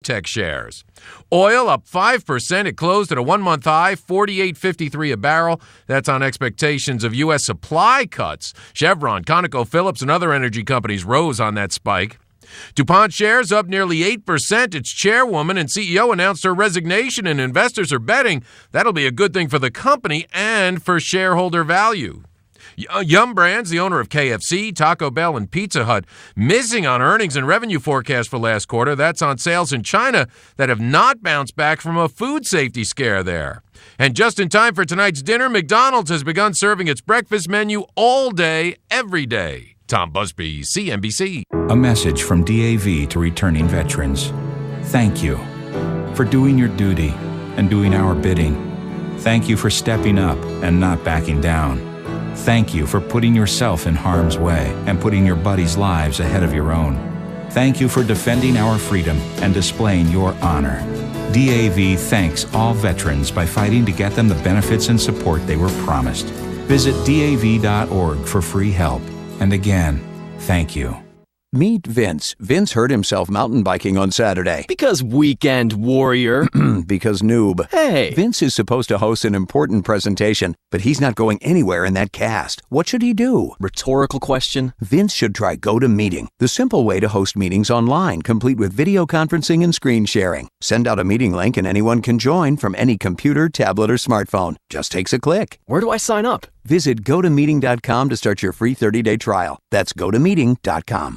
biotech shares. Oil up 5%. It closed at a one-month high, $48.53 a barrel. That's on expectations of U.S. supply cuts. Chevron, ConocoPhillips, and other energy companies rose on that spike. DuPont shares up nearly 8%. Its chairwoman and CEO announced her resignation, and investors are betting that'll be a good thing for the company and for shareholder value. Yum Brands, the owner of KFC, Taco Bell, and Pizza Hut, missing on earnings and revenue forecast for last quarter. That's on sales in China that have not bounced back from a food safety scare there. And just in time for tonight's dinner, McDonald's has begun serving its breakfast menu all day, every day. Tom Busby, CNBC. A message from DAV to returning veterans. Thank you for doing your duty and doing our bidding. Thank you for stepping up and not backing down. Thank you for putting yourself in harm's way and putting your buddies' lives ahead of your own. Thank you for defending our freedom and displaying your honor. DAV thanks all veterans by fighting to get them the benefits and support they were promised. Visit DAV.org for free help. And again, thank you. Meet Vince. Vince hurt himself mountain biking on Saturday. Because weekend warrior. Because noob. Hey. Vince is supposed to host an important presentation, but he's not going anywhere in that cast. What should he do? Rhetorical question. Vince should try GoToMeeting, the simple way to host meetings online, complete with video conferencing and screen sharing. Send out a meeting link and anyone can join from any computer, tablet, or smartphone. Just takes a click. Where do I sign up? Visit GoToMeeting.com to start your free 30-day trial. That's GoToMeeting.com.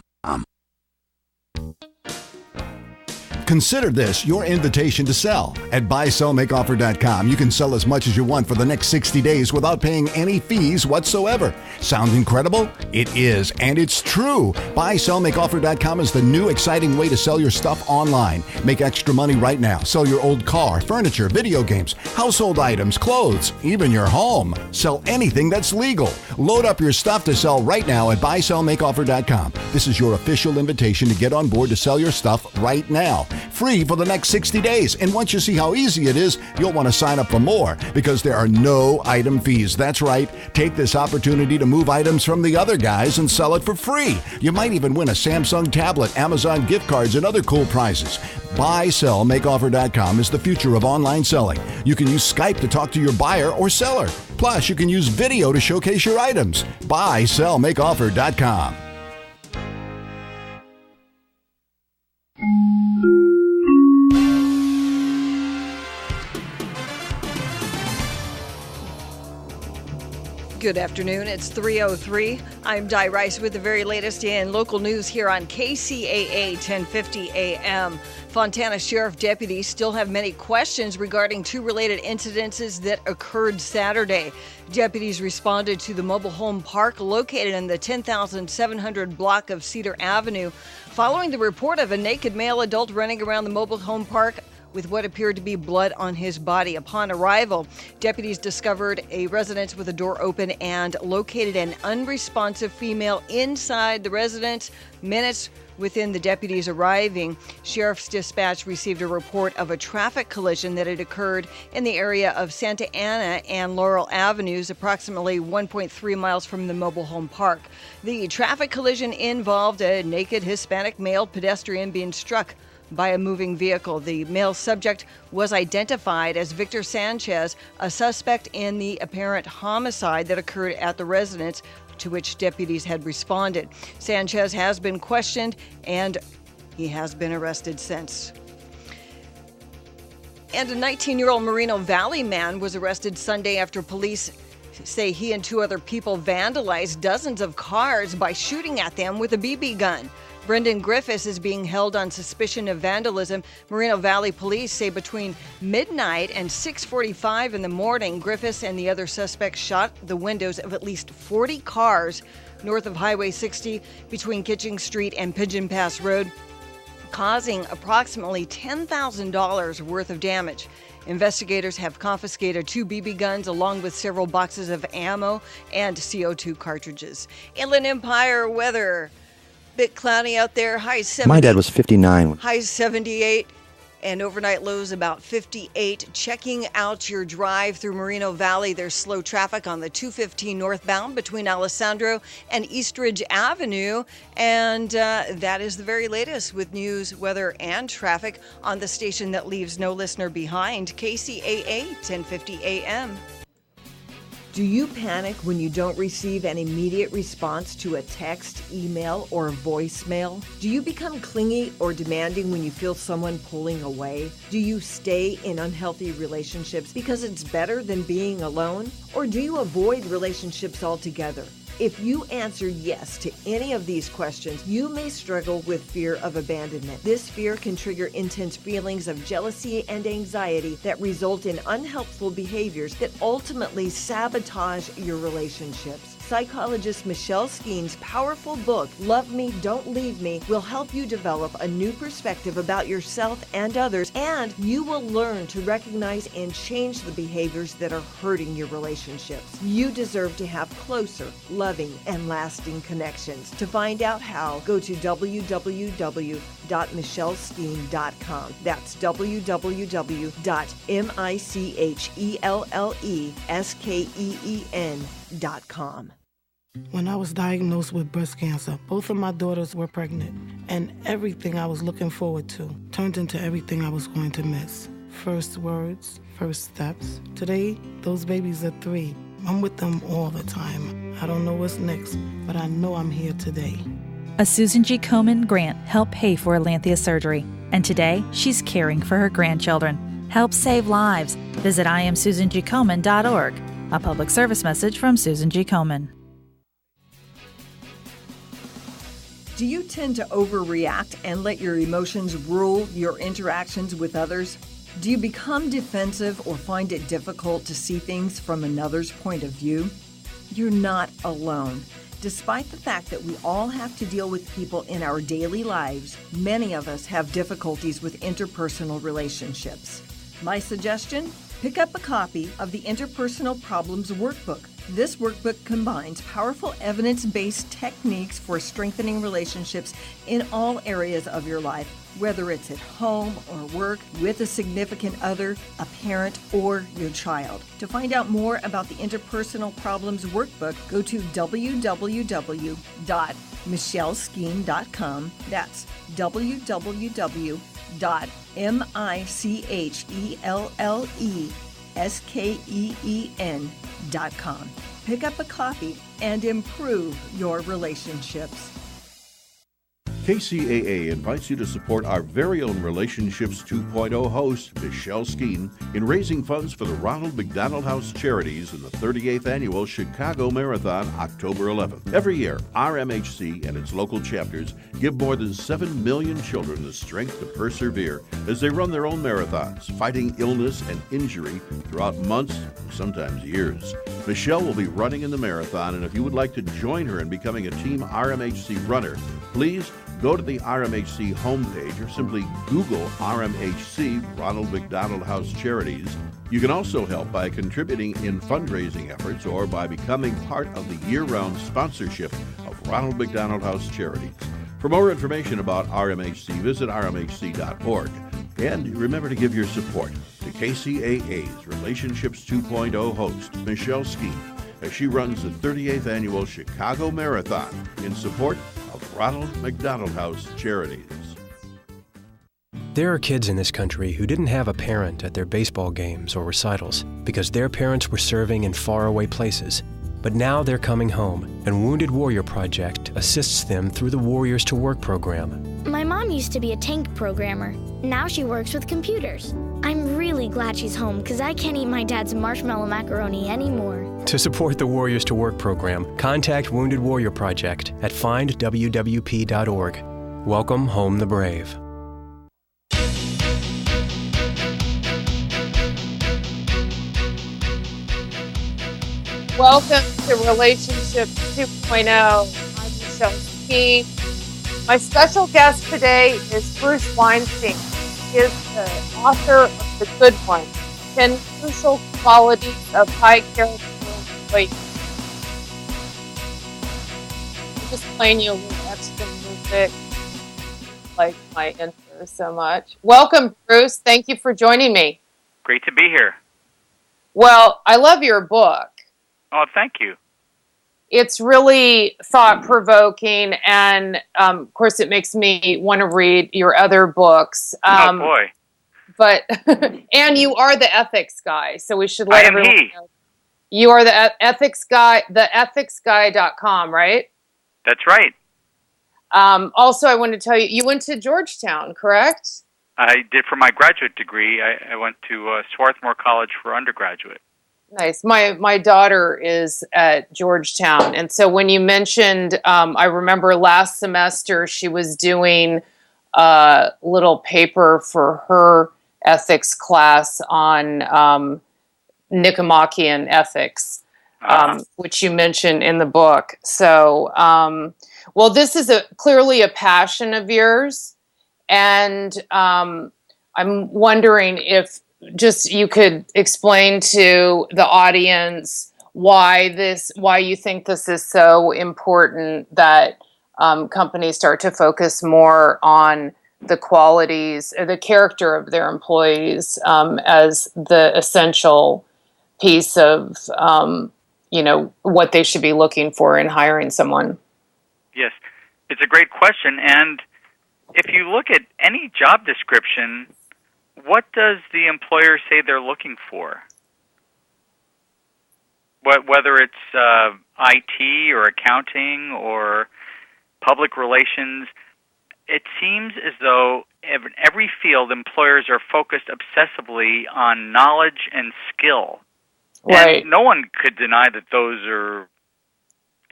Consider this your invitation to sell. At buysellmakeoffer.com, you can sell as much as you want for the next 60 days without paying any fees whatsoever. Sound incredible? It is, and it's true. Buysellmakeoffer.com is the new exciting way to sell your stuff online. Make extra money right now. Sell your old car, furniture, video games, household items, clothes, even your home. Sell anything that's legal. Load up your stuff to sell right now at buysellmakeoffer.com. This is your official invitation to get on board to sell your stuff right now. Free for the next 60 days. And once you see how easy it is, you'll want to sign up for more because there are no item fees. That's right. Take this opportunity to move items from the other guys and sell it for free. You might even win a Samsung tablet, Amazon gift cards, and other cool prizes. BuySellMakeOffer.com is the future of online selling. You can use Skype to talk to your buyer or seller. Plus, you can use video to showcase your items. BuySellMakeOffer.com. Good afternoon. It's 3:03. I'm Di Rice with the very latest in local news here on KCAA 1050 AM. Fontana Sheriff deputies still have many questions regarding two related incidences that occurred Saturday. Deputies responded to the mobile home park located in the 10,700 block of Cedar Avenue following the report of a naked male adult running around the mobile home park with what appeared to be blood on his body. Upon arrival, deputies discovered a residence with a door open and located an unresponsive female inside the residence. Minutes within the deputies arriving, Sheriff's Dispatch received a report of a traffic collision that had occurred in the area of Santa Ana and Laurel Avenues, approximately 1.3 miles from the mobile home park. The traffic collision involved a naked Hispanic male pedestrian being struck by a moving vehicle. The male subject was identified as Victor Sanchez, a suspect in the apparent homicide that occurred at the residence to which deputies had responded. Sanchez has been questioned and he has been arrested since. And a 19-year-old Moreno Valley man was arrested Sunday after police say he and two other people vandalized dozens of cars by shooting at them with a BB gun. Brendan Griffiths is being held on suspicion of vandalism. Moreno Valley police say between midnight and 6:45 in the morning, Griffiths and the other suspects shot the windows of at least 40 cars north of Highway 60 between Kitching Street and Pigeon Pass Road, causing approximately $10,000 worth of damage. Investigators have confiscated 2 BB guns along with several boxes of ammo and CO2 cartridges. Inland Empire weather. Bit cloudy out there, high 70. My dad was 59. High 78. And overnight lows about 58. Checking out your drive through Moreno Valley, there's slow traffic on the 215 northbound between Alessandro and Eastridge Avenue. And that is the very latest with news, weather, and traffic on the station that leaves no listener behind, KCAA 1050 AM. Do you panic when you don't receive an immediate response to a text, email, or voicemail? Do you become clingy or demanding when you feel someone pulling away? Do you stay in unhealthy relationships because it's better than being alone? Or do you avoid relationships altogether? If you answer yes to any of these questions, you may struggle with fear of abandonment. This fear can trigger intense feelings of jealousy and anxiety that result in unhelpful behaviors that ultimately sabotage your relationships. Psychologist Michelle Skeen's powerful book, Love Me, Don't Leave Me, will help you develop a new perspective about yourself and others, and you will learn to recognize and change the behaviors that are hurting your relationships. You deserve to have closer, loving, and lasting connections. To find out how, go to www.michelleskeen.com. That's www.michelleskeen.com. When I was diagnosed with breast cancer, both of my daughters were pregnant, and everything I was looking forward to turned into everything I was going to miss. First words, first steps. Today, those babies are 3. I'm with them all the time. I don't know what's next, but I know I'm here today. A Susan G. Komen grant helped pay for Allanthea surgery, and today she's caring for her grandchildren. Help save lives. Visit IamSusanGKomen.org. A public service message from Susan G. Komen. Do you tend to overreact and let your emotions rule your interactions with others? Do you become defensive or find it difficult to see things from another's point of view? You're not alone. Despite the fact that we all have to deal with people in our daily lives, many of us have difficulties with interpersonal relationships. My suggestion? Pick up a copy of the Interpersonal Problems Workbook. This workbook combines powerful evidence-based techniques for strengthening relationships in all areas of your life, whether it's at home or work, with a significant other, a parent, or your child. To find out more about the Interpersonal Problems Workbook, go to www.michelleskeen.com. That's www.michelleskeen.com. Pick up a copy and improve your relationships. KCAA invites you to support our very own Relationships 2.0 host, Michelle Skeen, in raising funds for the Ronald McDonald House Charities in the 38th Annual Chicago Marathon, October 11th. Every year, RMHC and its local chapters give more than 7 million children the strength to persevere as they run their own marathons, fighting illness and injury throughout months, sometimes years. Michelle will be running in the marathon, and if you would like to join her in becoming a Team RMHC runner, please go to the RMHC homepage or simply Google RMHC Ronald McDonald House Charities. You can also help by contributing in fundraising efforts or by becoming part of the year-round sponsorship of Ronald McDonald House Charities. For more information about RMHC, visit rmhc.org. And remember to give your support to KCAA's Relationships 2.0 host, Michelle Skeen, as she runs the 38th Annual Chicago Marathon in support of Ronald McDonald House Charities. There are kids in this country who didn't have a parent at their baseball games or recitals because their parents were serving in faraway places. But now they're coming home, and Wounded Warrior Project assists them through the Warriors to Work program. My mom used to be a tank programmer. Now she works with computers. I'm really glad she's home because I can't eat my dad's marshmallow macaroni anymore. To support the Warriors to Work program, contact Wounded Warrior Project at findwwp.org. Welcome home the brave. Welcome to Relationships 2.0. I'm Michelle Skeen. My special guest today is Bruce Weinstein. He is the author of The Good One, 10 Crucial Qualities of High Character Relationships. I'm just playing you a little extra music, like my intro. Bruce so much. Welcome, Bruce. Thank you for joining me. Great to be here. Well, I love your book. Oh, thank you. It's really thought-provoking, and of course, it makes me want to read your other books. Oh, boy. But and you are the ethics guy, so we should let everyone know. You are the ethics guy, theethicsguy.com, right? That's right. Also, I want to tell you, you went to Georgetown, correct? I did for my graduate degree. I went to Swarthmore College for undergraduate. Nice. My daughter is at Georgetown, and so when you mentioned, I remember last semester she was doing a little paper for her ethics class on Nicomachean ethics, which you mentioned in the book. So, well, this is clearly a passion of yours, and I'm wondering if just you could explain to the audience why you think this is so important that companies start to focus more on the qualities or the character of their employees as the essential piece of what they should be looking for in hiring someone. Yes, it's a great question. And if you look at any job description, what does the employer say they're looking for? Whether it's IT or accounting or public relations, it seems as though in every field, employers are focused obsessively on knowledge and skill. Right. And no one could deny that those are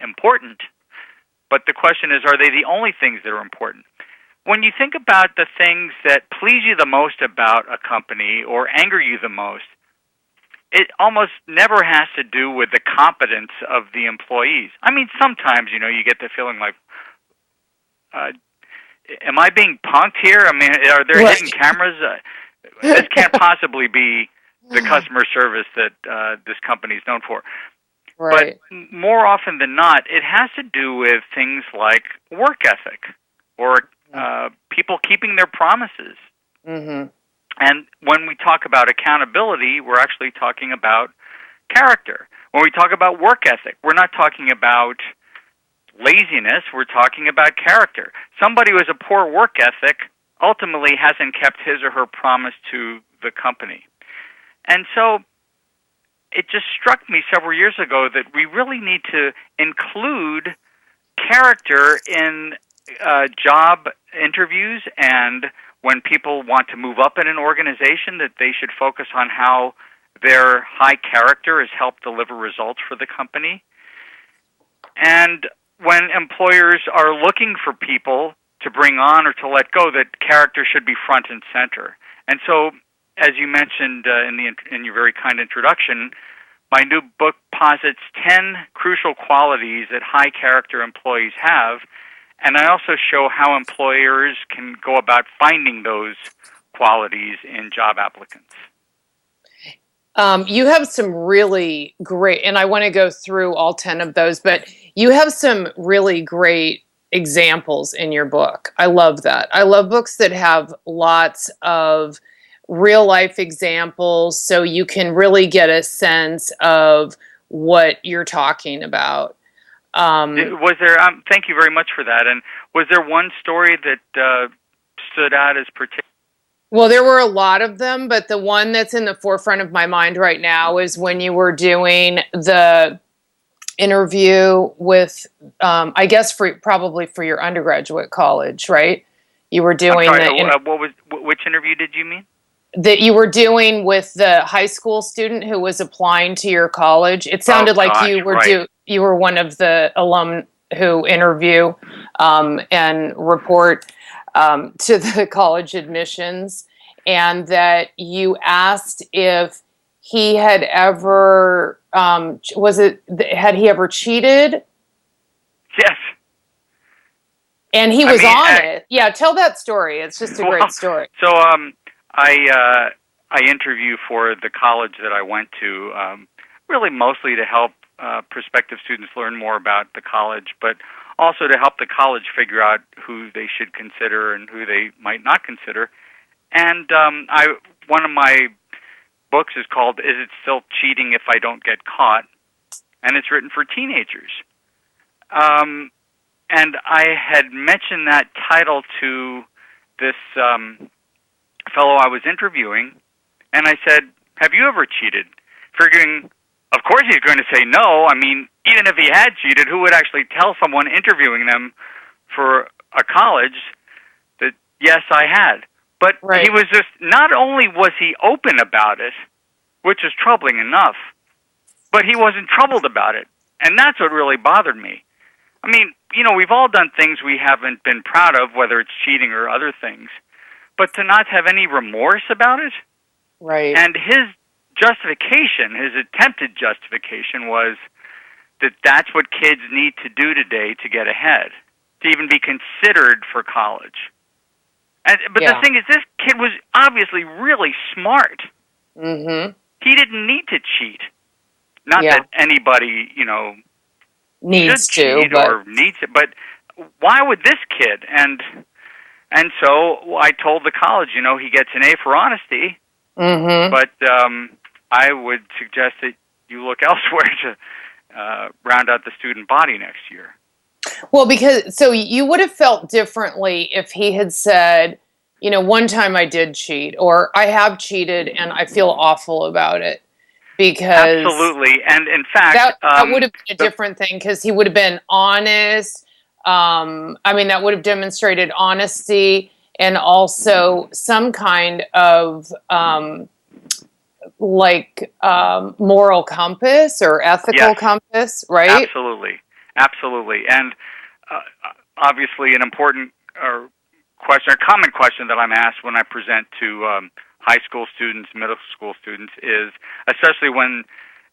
important. But the question is, are they the only things that are important? When you think about the things that please you the most about a company or anger you the most, it almost never has to do with the competence of the employees. I mean, sometimes, you get the feeling like, am I being punked here? I mean, are there hidden cameras? This can't possibly be the customer service that this company is known for. Right. But more often than not, it has to do with things like work ethic or people keeping their promises. Mm-hmm. And when we talk about accountability, we're actually talking about character. When we talk about work ethic, we're not talking about laziness, we're talking about character. Somebody who has a poor work ethic ultimately hasn't kept his or her promise to the company. And so it just struck me several years ago that we really need to include character in job interviews, and when people want to move up in an organization, that they should focus on how their high character has helped deliver results for the company. And when employers are looking for people to bring on or to let go, that character should be front and center. And so, as you mentioned in your very kind introduction, my new book posits 10 crucial qualities that high character employees have, and I also show how employers can go about finding those qualities in job applicants. You have some really great, and I want to go through all 10 of those, but you have some really great examples in your book. I love that. I love books that have lots of real life examples so you can really get a sense of what you're talking about. Was there? Thank you very much for that. And was there one story that stood out as particular? Well, there were a lot of them, but the one that's in the forefront of my mind right now is when you were doing the interview with, I guess, probably for your undergraduate college, right? You were doing which interview did you mean? That you were doing with the high school student who was applying to your college. It sounded you were you were one of the alum who interview and report to the college admissions, and that you asked if he had ever had he ever cheated? Yes. And he was honest. Yeah, tell that story. It's just a great story. So I interview for the college that I went to, really mostly to help prospective students learn more about the college, but also to help the college figure out who they should consider and who they might not consider. And one of my books is called "Is It Still Cheating If I Don't Get Caught?" And it's written for teenagers. And I had mentioned that title to this fellow I was interviewing, and I said, "Have you ever cheated?" Figuring, of course he's going to say no. I mean, even if he had cheated, who would actually tell someone interviewing them for a college that, yes, I had? But he was just, not only was he open about it, which is troubling enough, but he wasn't troubled about it. And that's what really bothered me. I mean, you know, we've all done things we haven't been proud of, whether it's cheating or other things. But to not have any remorse about it? Right. And his justification, his attempted justification, was that that's what kids need to do today to get ahead, to even be considered for college. But the thing is, this kid was obviously really smart. Mm-hmm. He didn't need to cheat. Not that anybody, you know, needs should cheat or needs it, but why would this kid? And so I told the college, you know, he gets an A for honesty, but I would suggest that you look elsewhere to round out the student body next year. Well, because, so you would have felt differently if he had said, you know, one time I did cheat, or I have cheated and I feel awful about it. Because absolutely, and in fact, that would have been a different thing, because he would have been honest. I mean, that would have demonstrated honesty and also some kind of moral compass or ethical compass, right? Absolutely, and obviously, an important question, a common question that I'm asked when I present to high school students, middle school students, is, especially when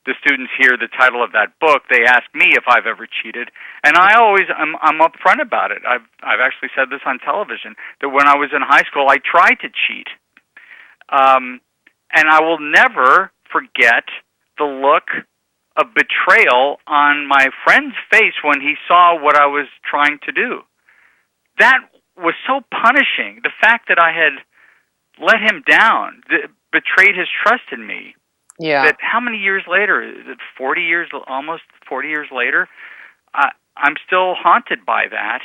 the students hear the title of that book, they ask me if I've ever cheated, and I'm upfront about it. I've actually said this on television, that when I was in high school, I tried to cheat, and I will never forget the look of betrayal on my friend's face when he saw what I was trying to do. That was so punishing. The fact that I had let him down, betrayed his trust in me. Yeah. That how many years later, is it 40 years, almost 40 years later, I'm still haunted by that.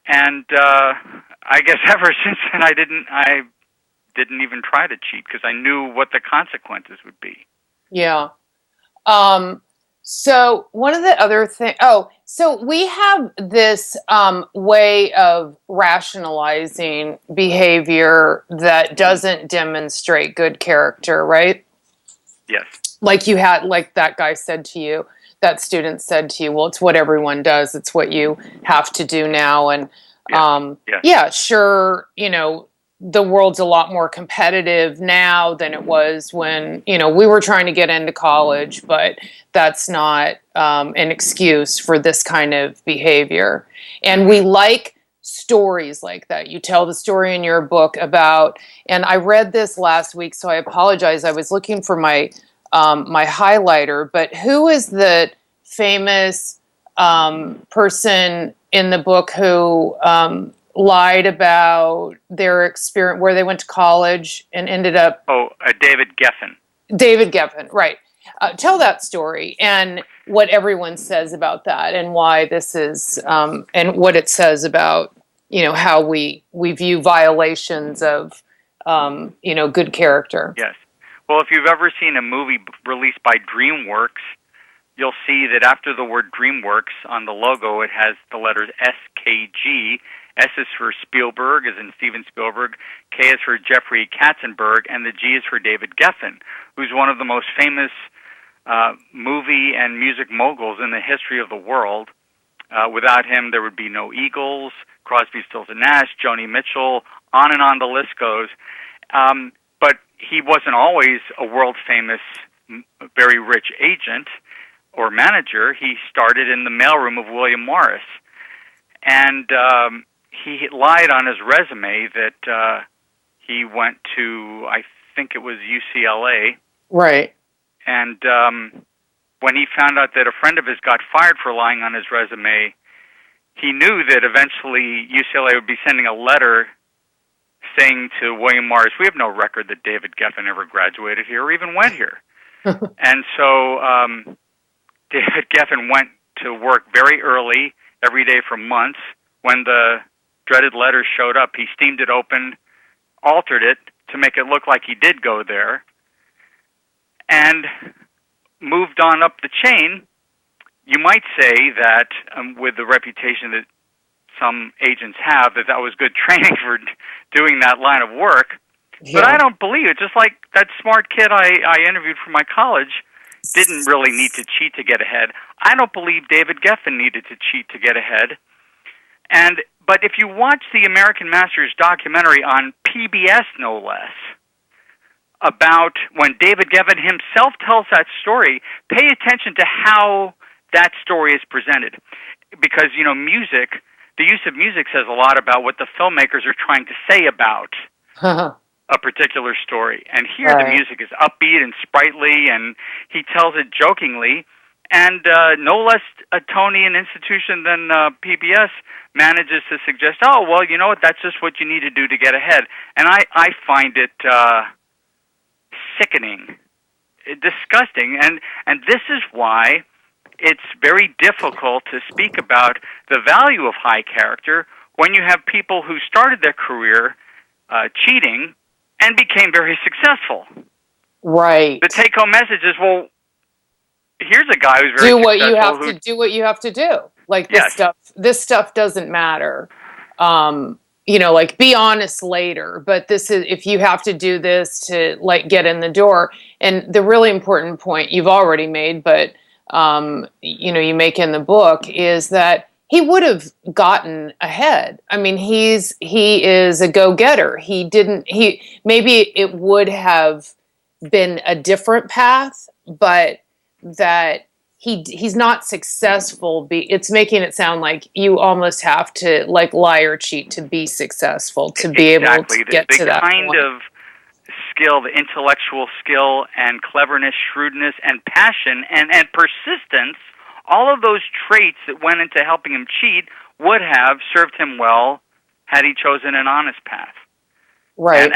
And I guess ever since then I didn't even try to cheat, because I knew what the consequences would be. Yeah. So one of the other things, so we have this way of rationalizing behavior that doesn't demonstrate good character, right? Yes. Like that guy said to you, that student said to you, well, it's what everyone does. It's what you have to do now. And sure, you know, the world's a lot more competitive now than it was when, you know, we were trying to get into college, but that's not an excuse for this kind of behavior. And we like stories like that. You tell the story in your book about, and I read this last week, so I apologize. I was looking for my my highlighter, but who is the famous person in the book who lied about their experience, where they went to college and ended up... David Geffen. David Geffen, right. Tell that story and what everyone says about that, and why this is, and what it says about, you know, how we view violations of, you know, good character. Yes. Well, if you've ever seen a movie released by DreamWorks, you'll see that after the word DreamWorks on the logo, it has the letters SKG. S is for Spielberg, as in Steven Spielberg. K is for Jeffrey Katzenberg, and the G is for David Geffen, who's one of the most famous movie and music moguls in the history of the world. Without him, there would be no Eagles, Crosby, Stills and Nash, Joni Mitchell, on and on the list goes. But he wasn't always a world-famous, very rich agent or manager. He started in the mailroom of William Morris. And he lied on his resume that he went to, I think it was UCLA. Right. And when he found out that a friend of his got fired for lying on his resume, he knew that eventually UCLA would be sending a letter saying to William Morris, we have no record that David Geffen ever graduated here or even went here. And so David Geffen went to work very early, every day for months. When the dreaded letter showed up, he steamed it open, altered it to make it look like he did go there, and moved on up the chain. You might say that with the reputation that some agents have, that was good training for doing that line of work. Yeah. But I don't believe it. Just like that smart kid I interviewed for my college didn't really need to cheat to get ahead. I don't believe David Geffen needed to cheat to get ahead. But if you watch the American Masters documentary on PBS, no less, about when David Geffen himself tells that story, pay attention to how that story is presented. Because, music, the use of music says a lot about what the filmmakers are trying to say about a particular story. And here the music is upbeat and sprightly, and he tells it jokingly. And no less a Tonian institution than PBS manages to suggest, oh, well, you know what, that's just what you need to do to get ahead. And I find it sickening, disgusting. And this is why it's very difficult to speak about the value of high character when you have people who started their career cheating and became very successful. Right. The take-home message is, well, here's a guy who's very do what you have to do. What you have to do. Like this stuff doesn't matter. Like be honest later. But this is if you have to do this to like get in the door. And the really important point you've already made, but you make in the book is that he would have gotten ahead. I mean, he is a go-getter. Maybe it would have been a different path, but that he's not successful. It's making it sound like you almost have to like lie or cheat to be successful, to be able to get to that point. The kind of skill, the intellectual skill and cleverness, shrewdness and passion and persistence, all of those traits that went into helping him cheat would have served him well had he chosen an honest path. Right.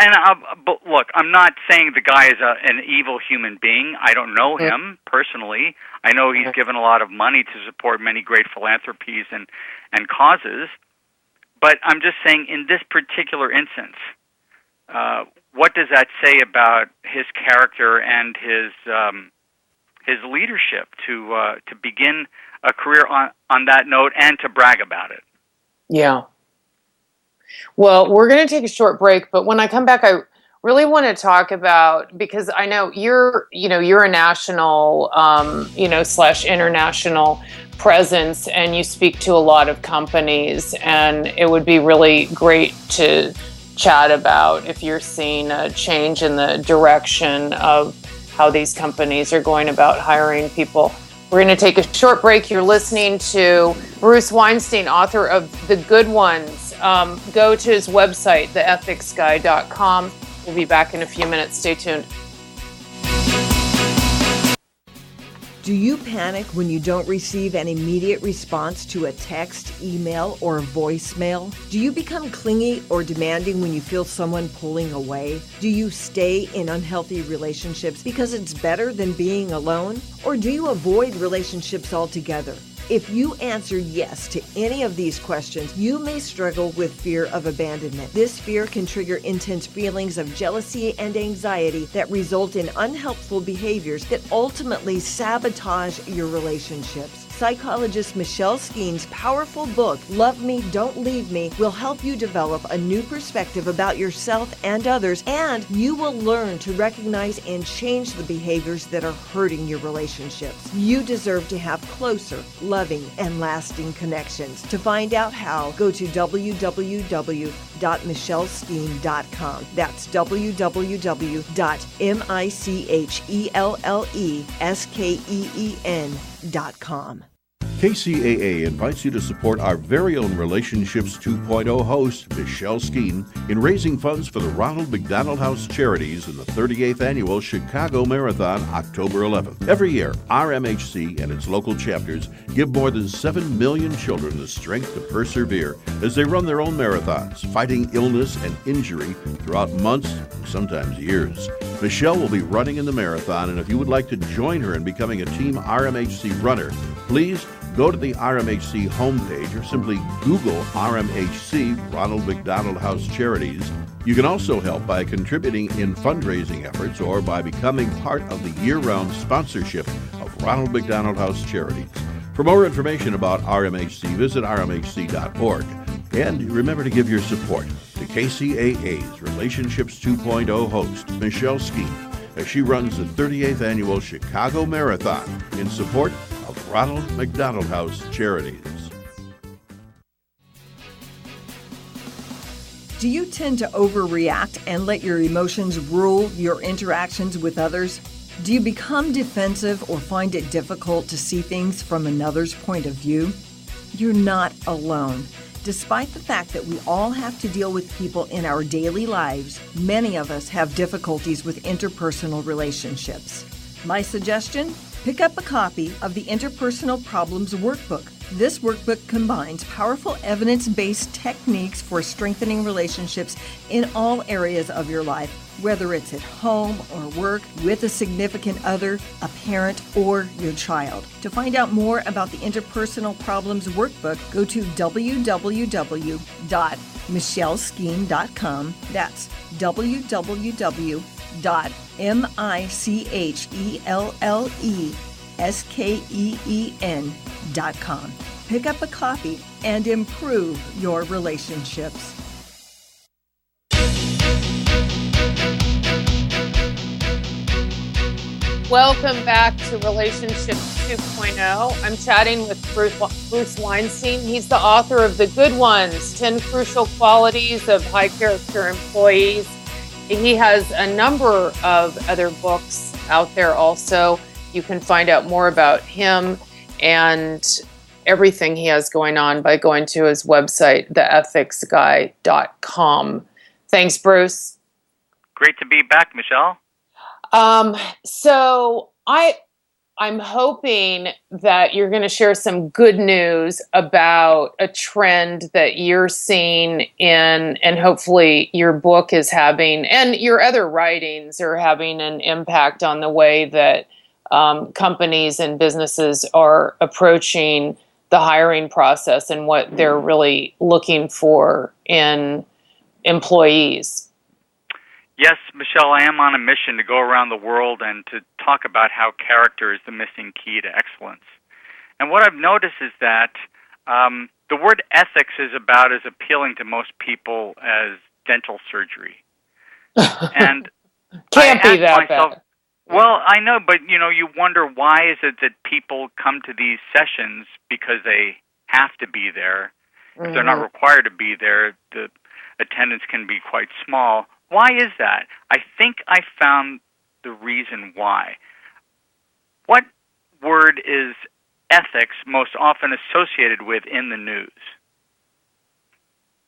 But look, I'm not saying the guy is an evil human being. I don't know him personally. I know he's given a lot of money to support many great philanthropies and causes. But I'm just saying, in this particular instance, what does that say about his character and his leadership to begin a career on that note and to brag about it? Yeah. Well, we're going to take a short break, but when I come back, I really want to talk about, because I know you're a national, / international presence, and you speak to a lot of companies, and it would be really great to chat about if you're seeing a change in the direction of how these companies are going about hiring people. We're going to take a short break. You're listening to Bruce Weinstein, author of The Good Ones. Go to his website, theethicsguy.com. We'll be back in a few minutes. Stay tuned. Do you panic when you don't receive an immediate response to a text, email, or voicemail? Do you become clingy or demanding when you feel someone pulling away? Do you stay in unhealthy relationships because it's better than being alone? Or do you avoid relationships altogether? If you answer yes to any of these questions, you may struggle with fear of abandonment. This fear can trigger intense feelings of jealousy and anxiety that result in unhelpful behaviors that ultimately sabotage your relationships. Psychologist Michelle Skeen's powerful book, Love Me, Don't Leave Me, will help you develop a new perspective about yourself and others, and you will learn to recognize and change the behaviors that are hurting your relationships. You deserve to have closer, loving, and lasting connections. To find out how, go to www.michelleskeen.com. That's www.michelleskeen.com. KCAA invites you to support our very own Relationships 2.0 host, Michelle Skeen, in raising funds for the Ronald McDonald House Charities in the 38th Annual Chicago Marathon, October 11th. Every year, RMHC and its local chapters give more than 7 million children the strength to persevere as they run their own marathons, fighting illness and injury throughout months, sometimes years. Michelle will be running in the marathon, and if you would like to join her in becoming a Team RMHC runner, please go to the RMHC homepage or simply Google RMHC, Ronald McDonald House Charities. You can also help by contributing in fundraising efforts or by becoming part of the year-round sponsorship of Ronald McDonald House Charities. For more information about RMHC, visit rmhc.org. And remember to give your support to KCAA's Relationships 2.0 host, Michelle Skeen, as she runs the 38th Annual Chicago Marathon in support of Ronald McDonald House Charities. Do you tend to overreact and let your emotions rule your interactions with others? Do you become defensive or find it difficult to see things from another's point of view? You're not alone. Despite the fact that we all have to deal with people in our daily lives, many of us have difficulties with interpersonal relationships. My suggestion? Pick up a copy of the Interpersonal Problems Workbook. This workbook combines powerful evidence-based techniques for strengthening relationships in all areas of your life, whether it's at home or work, with a significant other, a parent, or your child. To find out more about the Interpersonal Problems Workbook, go to www.michelleskeen.com. That's www.michelleskeen.com. Pick up a copy and improve your relationships. Welcome back to Relationships 2.0. I'm chatting with Bruce Weinstein. He's the author of The Good Ones, 10 Crucial Qualities of High Character Employees. He has a number of other books out there also. You can find out more about him and everything he has going on by going to his website, theethicsguy.com. Thanks, Bruce. Great to be back, Michelle. So I'm hoping that you're going to share some good news about a trend that you're seeing in, and hopefully your book is having, and your other writings are having an impact on the way that companies and businesses are approaching the hiring process and what they're really looking for in employees. Yes, Michelle, I am on a mission to go around the world and to talk about how character is the missing key to excellence. And what I've noticed is that the word ethics is about as appealing to most people as dental surgery. And Can't be that bad. Well, I know, but you wonder, why is it that people come to these sessions because they have to be there? If they're not required to be there, the attendance can be quite small. Why is that? I think I found the reason why. What word is ethics most often associated with in the news?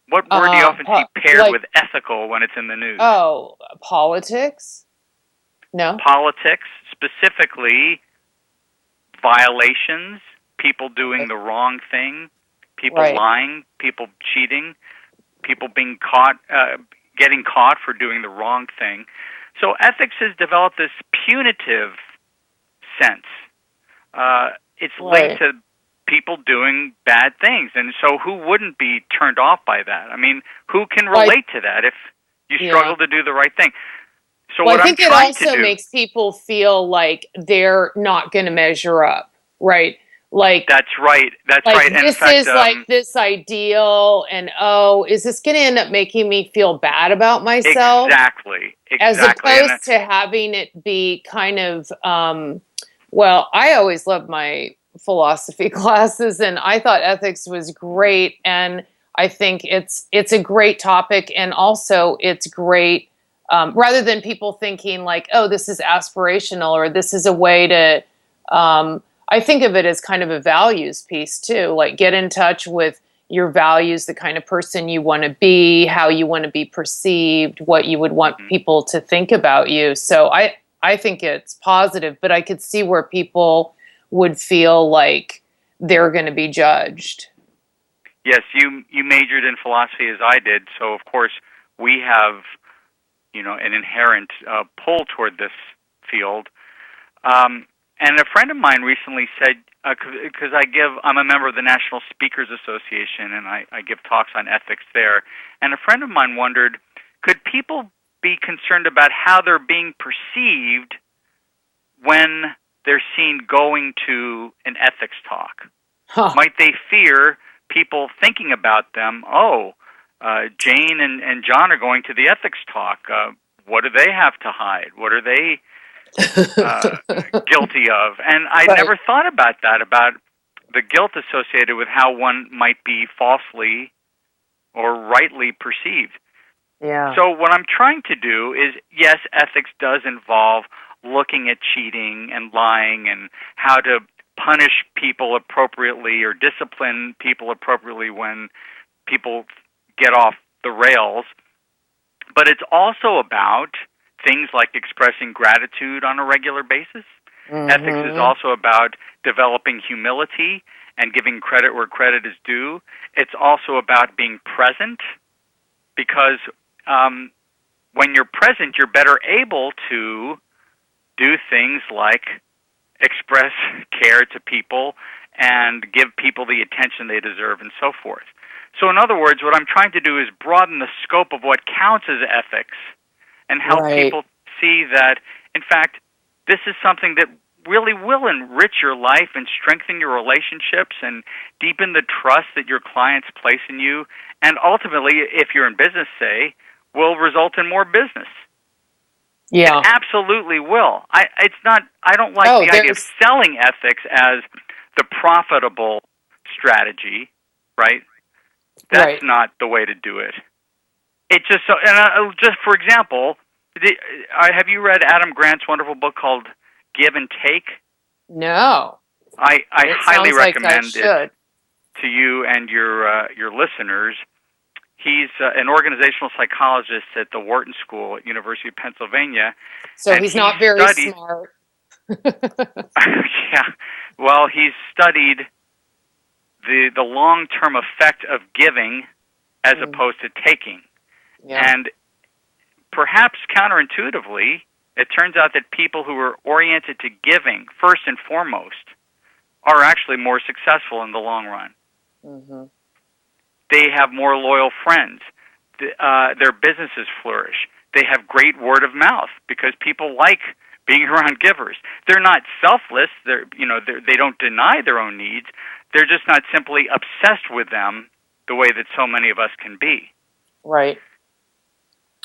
What word do you often see paired with ethical when it's in the news? Oh, politics? No. Politics, specifically violations, people doing the wrong thing, people lying, people cheating, people being caught, getting caught for doing the wrong thing. So ethics has developed this punitive sense. It's linked to people doing bad things. And so who wouldn't be turned off by that? I mean, who can relate to that if you struggle to do the right thing? So what I think I'm it also makes people feel like they're not going to measure up, right? Like that's right. That's like right. And this in fact, is like this ideal, and is this going to end up making me feel bad about myself? Exactly. As opposed to having it be kind of, well, I always loved my philosophy classes, and I thought ethics was great, and I think it's a great topic, and also it's great. Rather than people thinking like, oh, this is aspirational, or this is a way to, I think of it as kind of a values piece too, like get in touch with your values, the kind of person you want to be, how you want to be perceived, what you would want people to think about you. So I think it's positive, but I could see where people would feel like they're going to be judged. Yes, you majored in philosophy as I did, so of course we have, an inherent pull toward this field. And a friend of mine recently said, because I'm a member of the National Speakers Association, and I give talks on ethics there, and a friend of mine wondered, could people be concerned about how they're being perceived when they're seen going to an ethics talk? Huh. Might they fear people thinking about them, Jane and John are going to the ethics talk. What do they have to hide? What are they guilty of? And I never thought about that, about the guilt associated with how one might be falsely or rightly perceived. Yeah. So what I'm trying to do is, yes, ethics does involve looking at cheating and lying and how to punish people appropriately or discipline people appropriately when people get off the rails. But it's also about things like expressing gratitude on a regular basis. Mm-hmm. Ethics is also about developing humility and giving credit where credit is due. It's also about being present, because when you're present, you're better able to do things like express care to people and give people the attention they deserve and so forth. So in other words, what I'm trying to do is broaden the scope of what counts as ethics and help people see that, in fact, this is something that really will enrich your life and strengthen your relationships and deepen the trust that your clients place in you, and ultimately, if you're in business, say, will result in more business. Yeah. It absolutely will. I don't like the idea of selling ethics as the profitable strategy, right? That's not the way to do it. It just just for example, have you read Adam Grant's wonderful book called Give and Take? No. I highly recommend it to you and your listeners. He's an organizational psychologist at the Wharton School at University of Pennsylvania. So he's not very smart. Yeah. Well, he's studied the long-term effect of giving as opposed to taking. Yeah. And perhaps counterintuitively, it turns out that people who are oriented to giving, first and foremost, are actually more successful in the long run. Mm-hmm. They have more loyal friends. Their businesses flourish. They have great word of mouth because people like being around givers. They're not selfless. They don't deny their own needs. They're just not simply obsessed with them the way that so many of us can be. Right.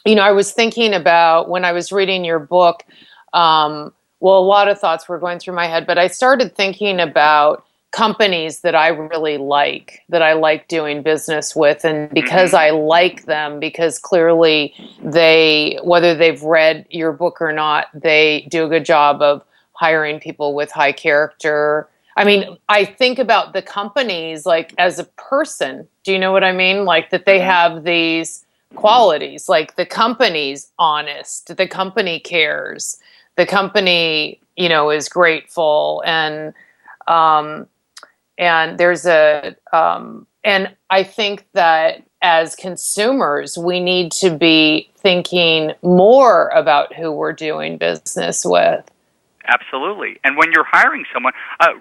I was thinking about when I was reading your book, a lot of thoughts were going through my head, but I started thinking about companies that I really like, that I like doing business with. And because I like them, because clearly whether they've read your book or not, they do a good job of hiring people with high character. I mean, I think about the companies like as a person. Do you know what I mean? Like that they have these qualities, like the company's honest, the company cares, the company, is grateful, and there's and I think that as consumers, we need to be thinking more about who we're doing business with. Absolutely. And when you're hiring someone,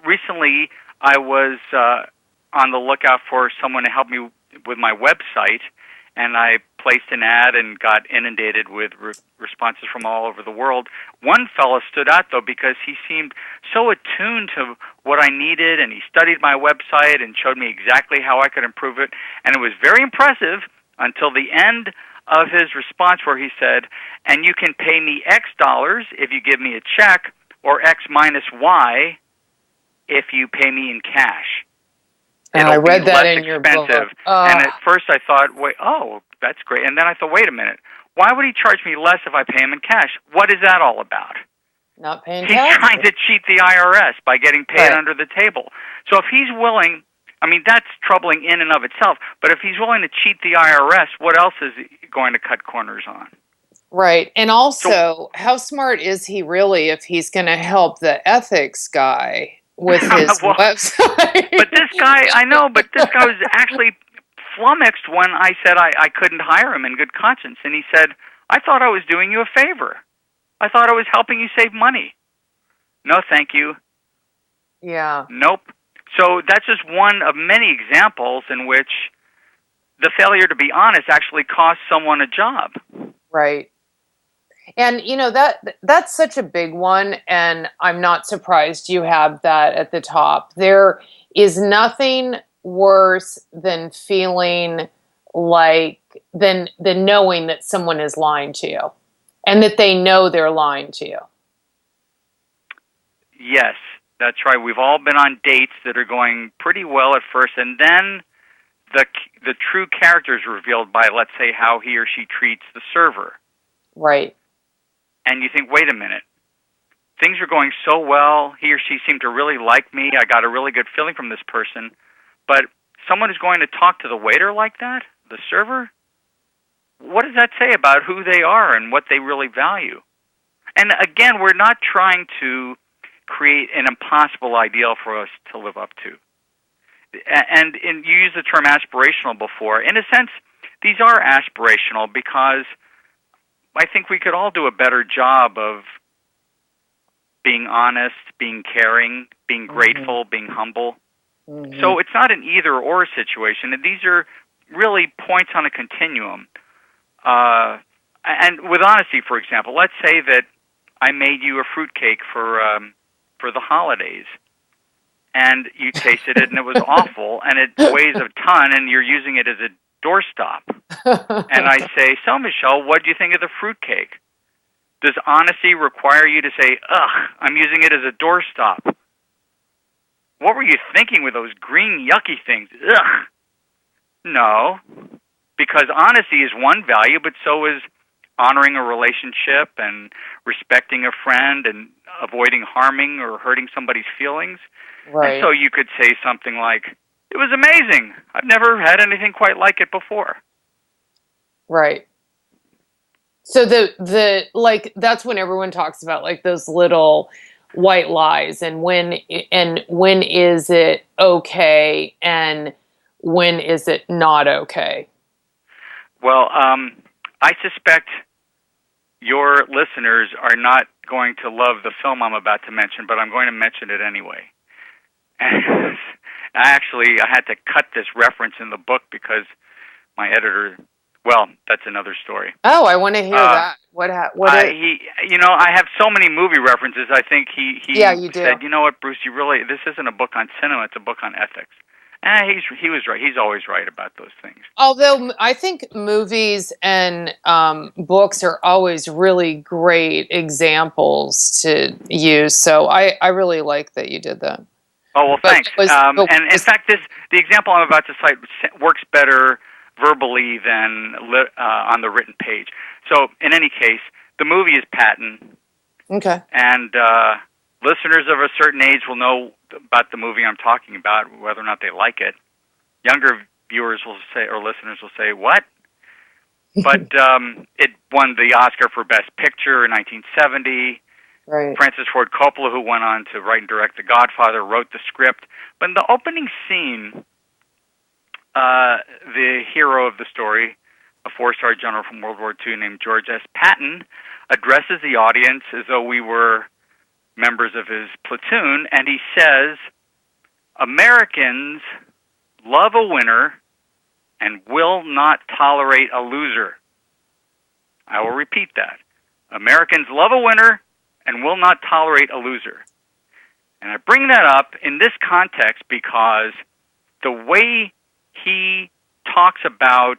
recently I was on the lookout for someone to help me with my website, and I placed an ad and got inundated with responses from all over the world. One fellow stood out, though, because he seemed so attuned to what I needed, and he studied my website and showed me exactly how I could improve it. And it was very impressive until the end of his response, where he said, and you can pay me X dollars if you give me a check, or X minus Y if you pay me in cash. And I read that in your book. And at first I thought, that's great. And then I thought, wait a minute. Why would he charge me less if I pay him in cash? What is that all about? Not paying He's taxes. trying to cheat the IRS by getting paid under the table. So if he's willing, I mean, that's troubling in and of itself, but if he's willing to cheat the IRS, what else is he going to cut corners on? Right. And also, how smart is he really if he's going to help the ethics guy with his website? But this guy, I know, but this guy was actually flummoxed when I said I couldn't hire him in good conscience. And he said, I thought I was doing you a favor. I thought I was helping you save money. No, thank you. Yeah. Nope. So that's just one of many examples in which the failure to be honest actually cost someone a job. Right. And, you know, that's such a big one, and I'm not surprised you have that at the top. There is nothing worse than feeling like, than knowing that someone is lying to you, and that they know they're lying to you. Yes, that's right. We've all been on dates that are going pretty well at first, and then the true character is revealed by, let's say, how he or she treats the server. Right. And you think, wait a minute, things are going so well, he or she seemed to really like me, I got a really good feeling from this person, but someone who's going to talk to the waiter like that, the server, what does that say about who they are and what they really value? And again, we're not trying to create an impossible ideal for us to live up to. And you used the term aspirational before. In a sense, these are aspirational because I think we could all do a better job of being honest, being caring, being grateful, being humble. Mm-hmm. So it's not an either-or situation. These are really points on a continuum. And with honesty, for example, let's say that I made you a fruitcake for the holidays, and you tasted it and it was awful, and it weighs a ton, and you're using it as a doorstop. And I say, so Michelle, what do you think of the fruitcake? Does honesty require you to say, ugh, I'm using it as a doorstop? What were you thinking with those green yucky things? Ugh. No, because honesty is one value, but so is honoring a relationship and respecting a friend and avoiding harming or hurting somebody's feelings. Right. And so you could say something like, it was amazing. I've never had anything quite like it before. Right. So the like that's when everyone talks about like those little white lies and when is it okay and when is it not okay? Well, I suspect your listeners are not going to love the film I'm about to mention, but I'm going to mention it anyway. And I had to cut this reference in the book because my editor, well, that's another story. Oh, I want to hear that. I have so many movie references. I think he you said, you know what, Bruce, this isn't a book on cinema, it's a book on ethics. And he was right. He's always right about those things. Although I think movies and books are always really great examples to use. So I really like that you did that. Oh, well, thanks. And in fact, the example I'm about to cite works better verbally than on the written page. So in any case, the movie is Patton. Okay. And listeners of a certain age will know about the movie I'm talking about, whether or not they like it. Younger viewers will say, or listeners will say, what? But it won the Oscar for Best Picture in 1970. Right. Francis Ford Coppola, who went on to write and direct The Godfather, wrote the script. But in the opening scene, the hero of the story, a four-star general from World War II named George S. Patton, addresses the audience as though we were members of his platoon, and he says, Americans love a winner and will not tolerate a loser. I will repeat that. Americans love a winner and will not tolerate a loser. And I bring that up in this context because the way he talks about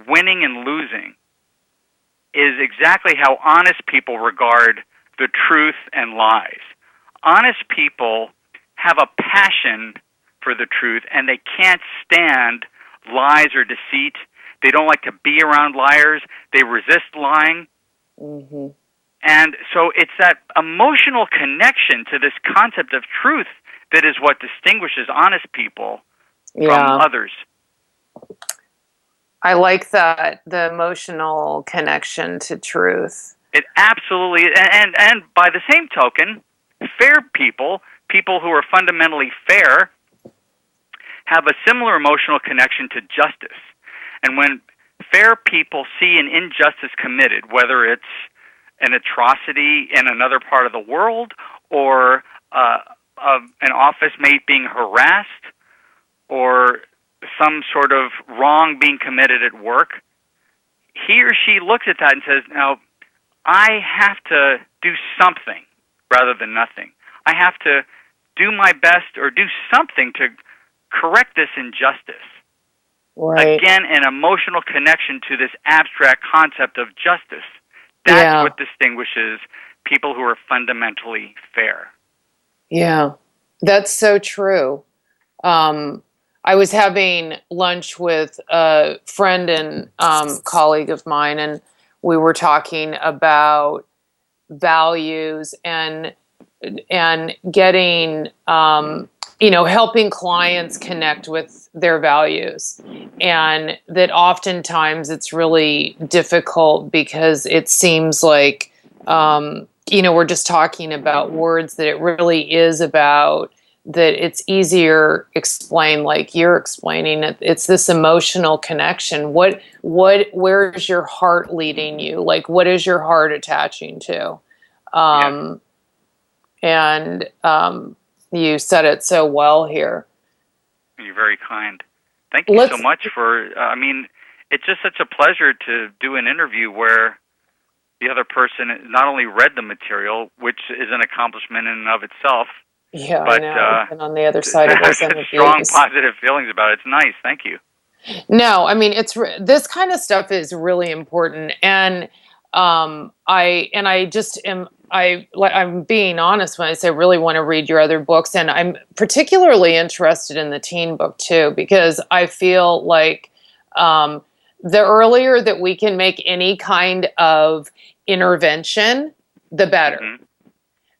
winning and losing is exactly how honest people regard the truth and lies. Honest people have a passion for the truth, and they can't stand lies or deceit. They don't like to be around liars. They resist lying. Mm-hmm. And so it's that emotional connection to this concept of truth that is what distinguishes honest people from others. I like that, the emotional connection to truth. It absolutely, and by the same token, fair people who are fundamentally fair, have a similar emotional connection to justice. And when fair people see an injustice committed, whether it's an atrocity in another part of the world or an office mate being harassed or some sort of wrong being committed at work, he or she looks at that and says, now, I have to do something rather than nothing. I have to do my best or do something to correct this injustice. Right. Again, an emotional connection to this abstract concept of justice. That's what distinguishes people who are fundamentally fair. Yeah, that's so true. I was having lunch with a friend and colleague of mine, and we were talking about values and getting, helping clients connect with their values. And that oftentimes it's really difficult because it seems like, we're just talking about words, that it really is about that it's easier explain, like you're explaining it. It's this emotional connection. Where's your heart leading you? Like, what is your heart attaching to? And you said it so well here. You're very kind. Thank you so much for, it's just such a pleasure to do an interview where the other person not only read the material, which is an accomplishment in and of itself, yeah, but I know. I've been on the other side of those interviews. Strong positive feelings about it. It's nice. Thank you. No, it's this kind of stuff is really important, and I'm being honest when I say I really want to read your other books, and I'm particularly interested in the teen book too, because I feel like the earlier that we can make any kind of intervention, the better. Mm-hmm.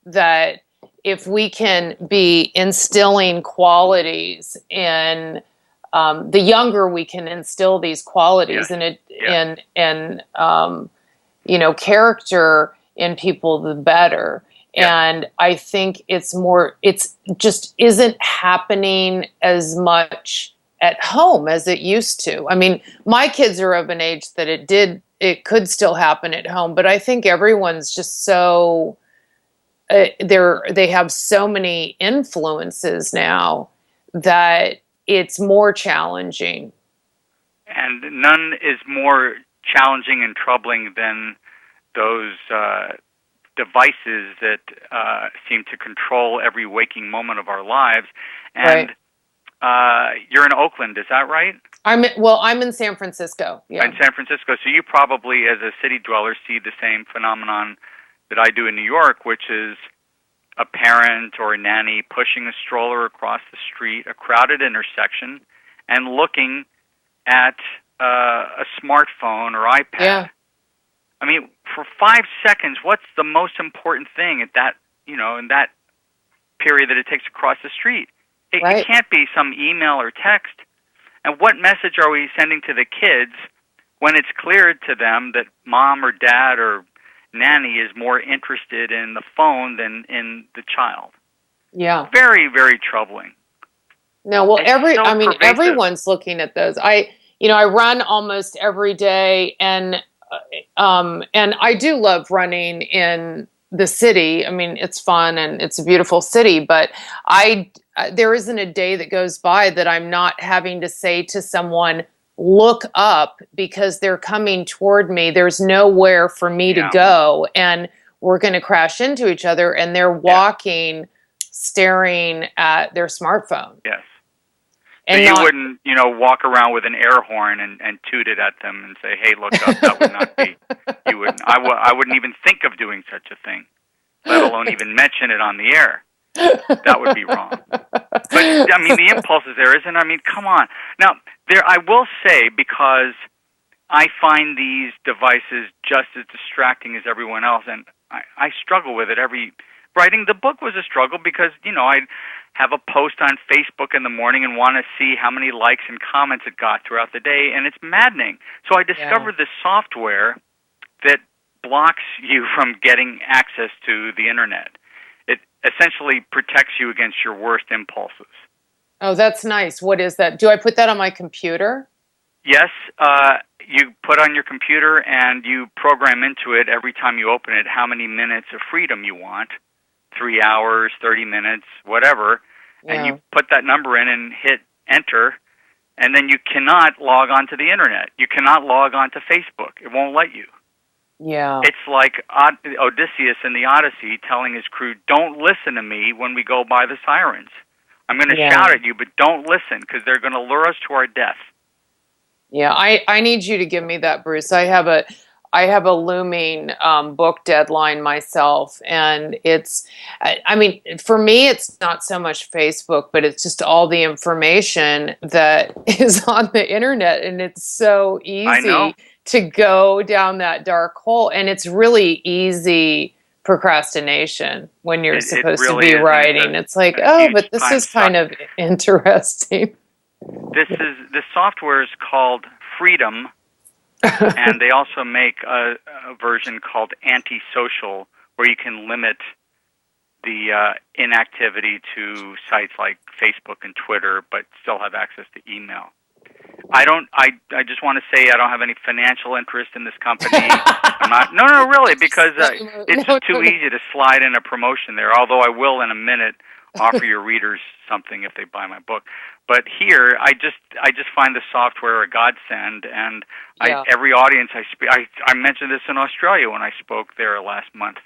That if we can be instilling qualities in the younger we can instill these qualities and character in people, the better. And I think it just isn't happening as much at home as it used to. My kids are of an age that it could still happen at home, but I think everyone's just so they have so many influences now that it's more challenging. And none is more challenging and troubling than those devices that seem to control every waking moment of our lives. And you're in Oakland, is that right? I'm in San Francisco. Yeah. In San Francisco. So you probably, as a city dweller, see the same phenomenon that I do in New York, which is a parent or a nanny pushing a stroller across the street, a crowded intersection, and looking at a smartphone or iPad. Yeah. For 5 seconds, what's the most important thing at that, in that period that it takes to cross the street? It can't be some email or text. And what message are we sending to the kids when it's clear to them that mom or dad or nanny is more interested in the phone than in the child? Yeah. Very, very troubling. No, well, everyone's looking at those. I run almost every day, and I do love running in the city. It's fun and it's a beautiful city, but there isn't a day that goes by that I'm not having to say to someone, look up, because they're coming toward me. There's nowhere for me to go, and we're going to crash into each other, and they're walking, staring at their smartphone. Yes. And you wouldn't, walk around with an air horn and toot it at them and say, hey, look up. That would not be, you wouldn't. I wouldn't even think of doing such a thing, let alone even mention it on the air. That would be wrong. But, the impulse is there, isn't it? Come on. Now, I will say, because I find these devices just as distracting as everyone else, and I struggle with it writing the book was a struggle because, I'd have a post on Facebook in the morning and want to see how many likes and comments it got throughout the day, and it's maddening. So I discovered this software that blocks you from getting access to the internet. It essentially protects you against your worst impulses. Oh, that's nice. What is that? Do I put that on my computer? Yes, you put on your computer and you program into it every time you open it how many minutes of freedom you want, 3 hours, 30 minutes, whatever, and you put that number in and hit enter, and then you cannot log on to the internet. You cannot log on to Facebook. It won't let you. Yeah. It's like Odysseus in the Odyssey telling his crew, don't listen to me when we go by the sirens. I'm going to shout at you, but don't listen because they're going to lure us to our death. Yeah, I need you to give me that, Bruce. I have a looming book deadline myself, and for me, it's not so much Facebook, but it's just all the information that is on the internet, and it's so easy to go down that dark hole, and it's really easy procrastination when you're supposed to be writing. It's like, but this is kind of interesting. This software is called Freedom, and they also make a version called Antisocial, where you can limit the inactivity to sites like Facebook and Twitter, but still have access to email. I just want to say I don't have any financial interest in this company. I'm not. No, really, because it's just too easy to slide in a promotion there. Although I will in a minute offer your readers something if they buy my book. But here, I just find the software a godsend, and every audience I speak, I mentioned this in Australia when I spoke there last month.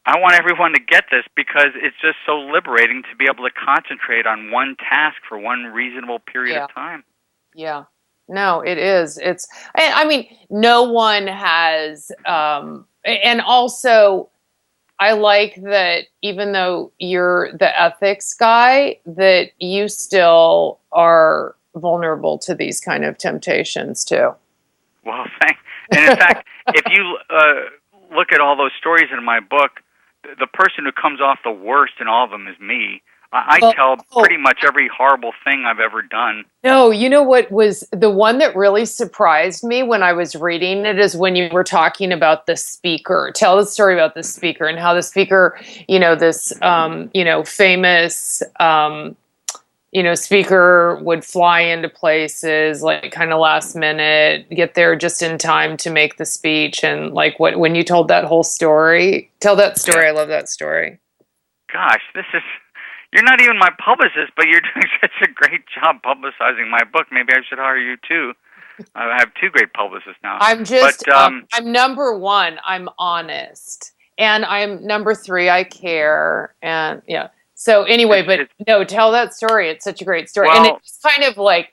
I want everyone to get this because it's just so liberating to be able to concentrate on one task for one reasonable period of time. Yeah. No, it is. No one has, and also I like that even though you're the ethics guy, that you still are vulnerable to these kind of temptations too. Well, thanks. And in fact, if you look at all those stories in my book, the person who comes off the worst in all of them is me. I tell pretty much every horrible thing I've ever done. No, you know what was the one that really surprised me when I was reading it is when you were talking about the speaker. Tell the story about the speaker and how the speaker, this, famous, speaker would fly into places like kind of last minute, get there just in time to make the speech. And like when you told that whole story, tell that story. I love that story. Gosh, you're not even my publicist, but you're doing such a great job publicizing my book. Maybe I should hire you too. I have two great publicists now. I'm number one, I'm honest. And I'm number three, I care. And yeah. So anyway, tell that story. It's such a great story. Well, and it's kind of like,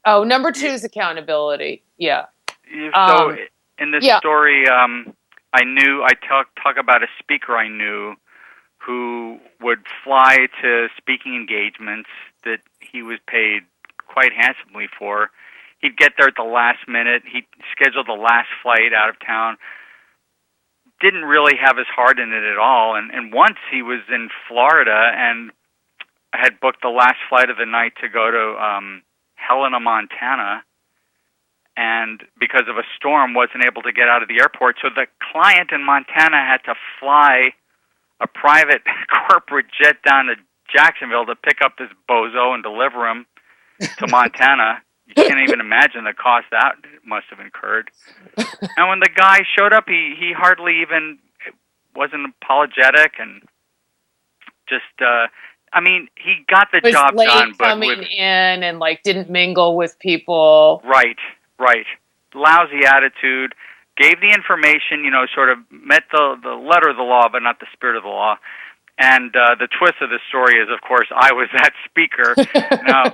number two is accountability. Yeah. So in this story, I talk about a speaker I knew who would fly to speaking engagements that he was paid quite handsomely for. He'd get there at the last minute. He'd schedule the last flight out of town. Didn't really have his heart in it at all. And once he was in Florida and had booked the last flight of the night to go to Helena, Montana, and because of a storm wasn't able to get out of the airport. So the client in Montana had to fly a private corporate jet down to Jacksonville to pick up this bozo and deliver him to Montana. You can't even imagine the cost that must have incurred. And when the guy showed up, he hardly even wasn't apologetic and just, he got the job done. But coming in and didn't mingle with people. Right. Lousy attitude. Gave the information, sort of met the letter of the law, but not the spirit of the law. And the twist of the story is, of course, I was that speaker. Now,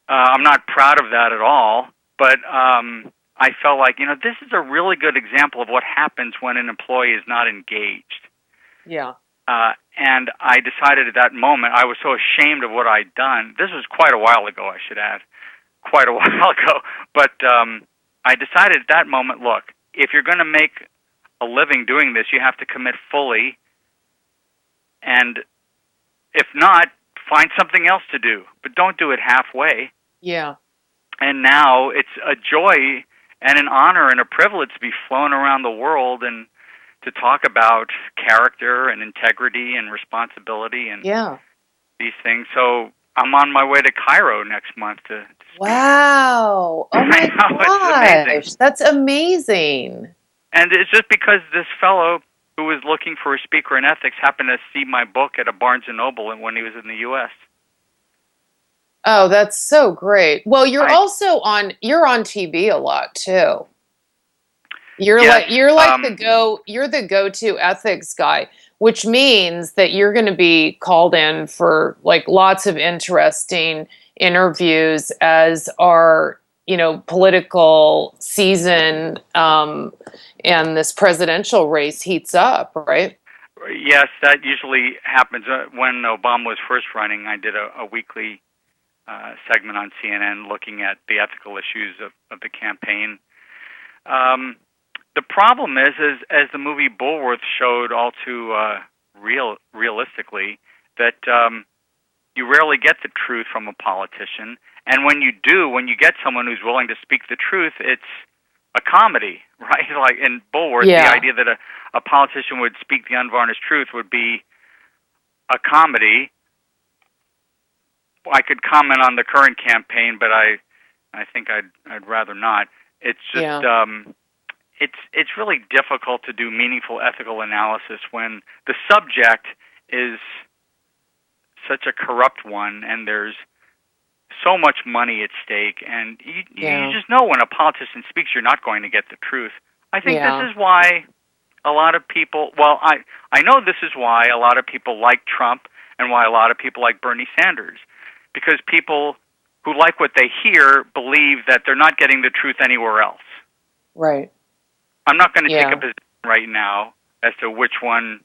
I'm not proud of that at all, but I felt like, this is a really good example of what happens when an employee is not engaged. Yeah. And I decided at that moment, I was so ashamed of what I'd done. This was quite a while ago, I should add. Quite a while ago. But I decided at that moment, look, if you're going to make a living doing this, you have to commit fully, and if not, find something else to do, but don't do it halfway. Yeah. And now it's a joy and an honor and a privilege to be flown around the world and to talk about character and integrity and responsibility and these things. So I'm on my way to Cairo next month to speak. Wow. Oh my gosh. That's amazing. And it's just because this fellow who was looking for a speaker in ethics happened to see my book at a Barnes & Noble when he was in the U.S. Oh, that's so great. Well, you're also on TV a lot too. You're the go-to ethics guy, which means that you're going to be called in for like lots of interesting interviews as our, political season and this presidential race heats up, right? Yes, that usually happens. When Obama was first running, I did a weekly segment on CNN looking at the ethical issues of the campaign. The problem is, as the movie Bulworth showed all too realistically, that you rarely get the truth from a politician. And when you do, when you get someone who's willing to speak the truth, it's a comedy, right? Like in Bulworth, the idea that a politician would speak the unvarnished truth would be a comedy. I could comment on the current campaign, but I think I'd rather not. It's just it's really difficult to do meaningful ethical analysis when the subject is such a corrupt one, and there's so much money at stake, and you just know when a politician speaks, you're not going to get the truth. I think this is why a lot of people, I know this is why a lot of people like Trump and why a lot of people like Bernie Sanders, because people who like what they hear believe that they're not getting the truth anywhere else. Right. I'm not going to take a position right now as to which one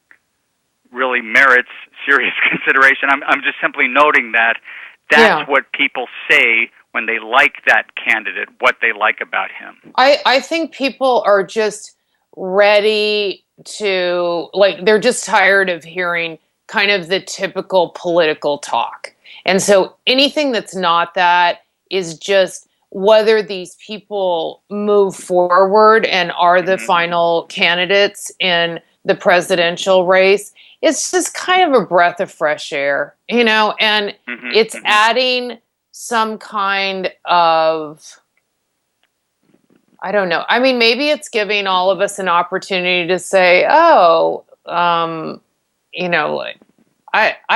really merits serious consideration. I'm just simply noting that that's what people say when they like that candidate, what they like about him. I think people are just ready to, they're just tired of hearing kind of the typical political talk. And so anything that's not that is just whether these people move forward and are the final candidates in the presidential race. It's just kind of a breath of fresh air, and it's adding some kind of, I don't know. I mean, maybe it's giving all of us an opportunity to say, I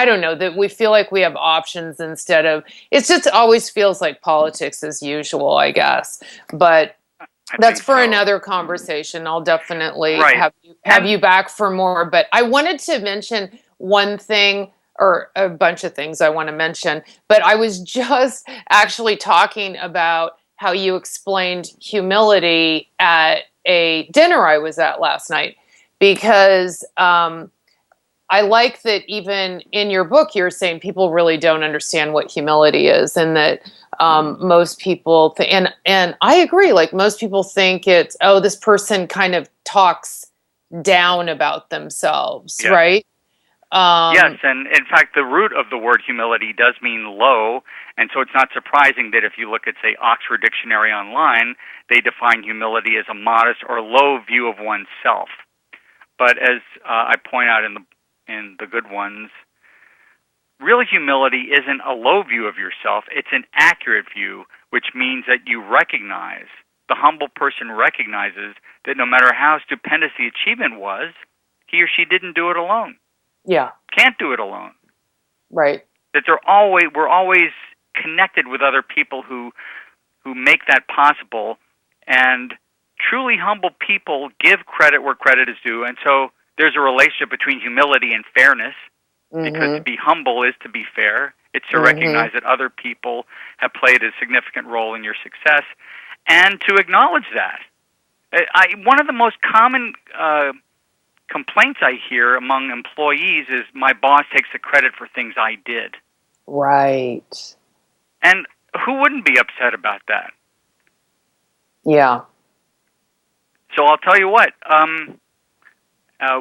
don't know, that we feel like we have options instead of, it just always feels like politics as usual, I guess. But that's for another conversation. I'll definitely have you back for more. But I wanted to mention one thing, or a bunch of things I want to mention. But I was just actually talking about how you explained humility at a dinner I was at last night, because I like that even in your book, you're saying people really don't understand what humility is, and that most people, and I agree, like most people think it's, this person kind of talks down about themselves, right? Yes, and in fact, the root of the word humility does mean low, and so it's not surprising that if you look at, say, Oxford Dictionary online, they define humility as a modest or low view of oneself. But as I point out in the good ones, real humility isn't a low view of yourself, it's an accurate view, which means that you recognize, the humble person recognizes that no matter how stupendous the achievement was, he or she didn't do it alone. Yeah. Can't do it alone. Right. That we're always connected with other people who make that possible, and truly humble people give credit where credit is due, and so there's a relationship between humility and fairness, because to be humble is to be fair. It's to recognize that other people have played a significant role in your success, and to acknowledge that. One of the most common complaints I hear among employees is my boss takes the credit for things I did. Right. And who wouldn't be upset about that? Yeah. So I'll tell you what.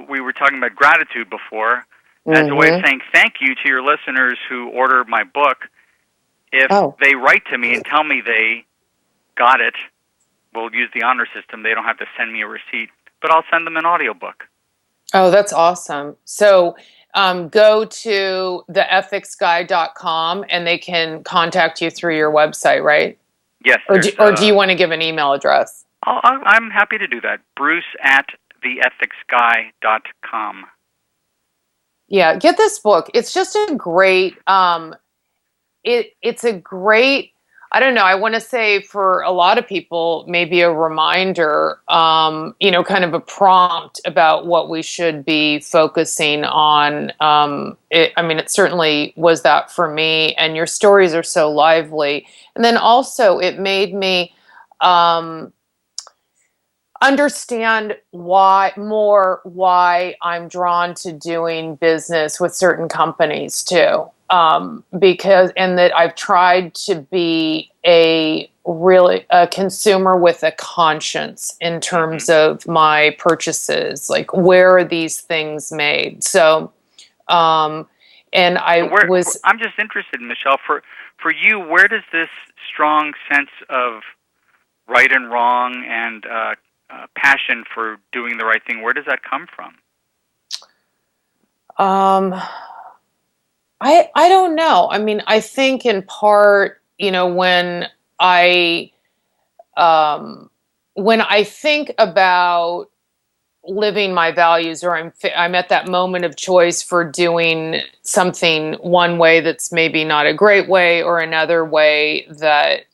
We were talking about gratitude before. As a way of saying thank you to your listeners who order my book, if they write to me and tell me they got it, we'll use the honor system. They don't have to send me a receipt, but I'll send them an audiobook. Oh, that's awesome. So go to theethicsguy.com and they can contact you through your website, right? Yes. Or do you want to give an email address? I'm happy to do that. Bruce at theethicsguy.com. Yeah, get this book. It's just a great, it's a great, I don't know, I want to say for a lot of people, maybe a reminder, kind of a prompt about what we should be focusing on. It certainly was that for me, and your stories are so lively. And then also it made me understand why I'm drawn to doing business with certain companies too. And that I've tried to be a consumer with a conscience in terms of my purchases, like where are these things made? So, I'm just interested, Michelle, for you, where does this strong sense of right and wrong and passion for doing the right thing, where does that come from? I don't know. I mean, I think in part, when I think about living my values, or I'm at that moment of choice for doing something one way that's maybe not a great way, or another way that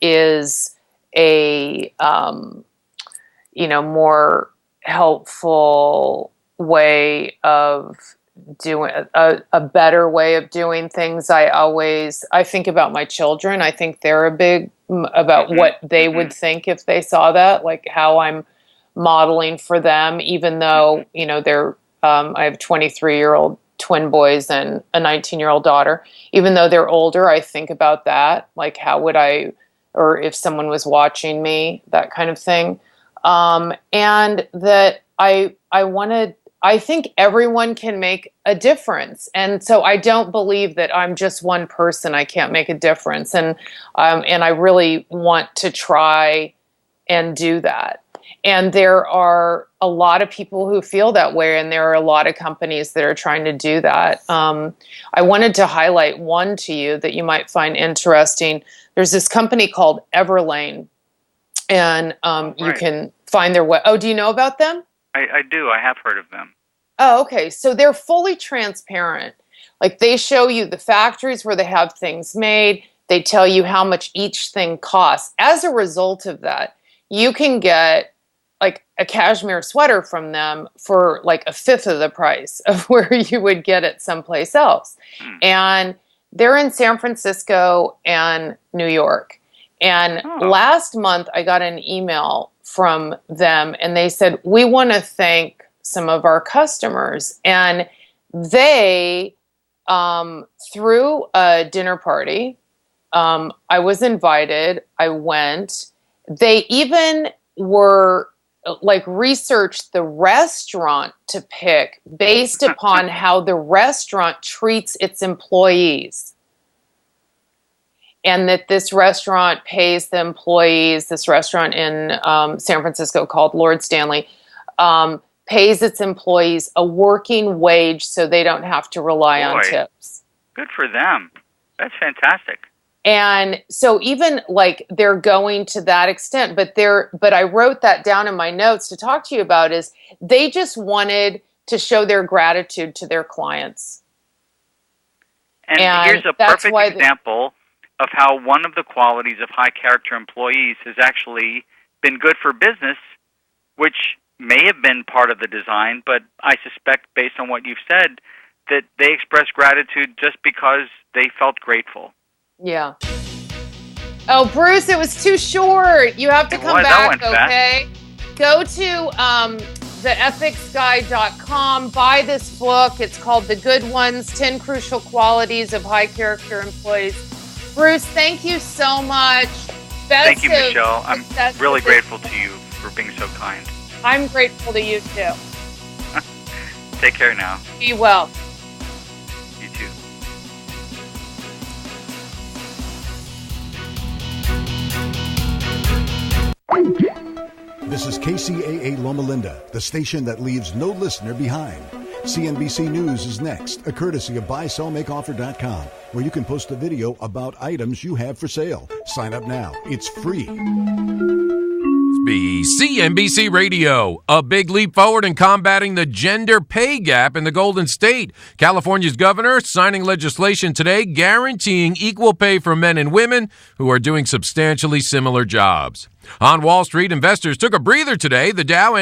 is a more helpful way of doing a better way of doing things. I think about my children. I think they're about what they would think if they saw that, like how I'm modeling for them, even though, I have 23-year-old twin boys and a 19-year-old daughter. Even though they're older, I think about that, like how would I, or if someone was watching me, that kind of thing. And that I think everyone can make a difference. And so I don't believe that I'm just one person. I can't make a difference. And I really want to try and do that. And there are a lot of people who feel that way. And there are a lot of companies that are trying to do that. I wanted to highlight one to you that you might find interesting. There's this company called Everlane. And you can find their do you know about them? I do. I have heard of them. Oh, okay. So they're fully transparent. Like they show you the factories where they have things made. They tell you how much each thing costs. As a result of that, you can get like a cashmere sweater from them for like a fifth of the price of where you would get it someplace else. And they're in San Francisco and New York. And last month I got an email from them and they said, we want to thank some of our customers. And they, threw a dinner party. I was invited. I went. They even were researched the restaurant to pick based upon how the restaurant treats its employees. And that this restaurant pays the employees, this restaurant in San Francisco called Lord Stanley, pays its employees a working wage so they don't have to rely on tips. Good for them. That's fantastic. And so even they're going to that extent, but I wrote that down in my notes to talk to you about is they just wanted to show their gratitude to their clients. And here's a perfect example of how one of the qualities of high character employees has actually been good for business, which may have been part of the design, but I suspect based on what you've said that they expressed gratitude just because they felt grateful. Yeah. Oh, Bruce, it was too short. You have to come back, okay? Go to theethicsguy.com. Buy this book. It's called The Good Ones, 10 Crucial Qualities of High Character Employees. Bruce, thank you so much. Thank you, Michelle. I'm really grateful to you for being so kind. I'm grateful to you, too. Take care now. Be well. You too. This is KCAA Loma Linda, the station that leaves no listener behind. CNBC News is next, a courtesy of BuySellMakeOffer.com, where you can post a video about items you have for sale. Sign up now. It's free. CNBC Radio, a big leap forward in combating the gender pay gap in the Golden State. California's governor signing legislation today guaranteeing equal pay for men and women who are doing substantially similar jobs. On Wall Street, investors took a breather today. The Dow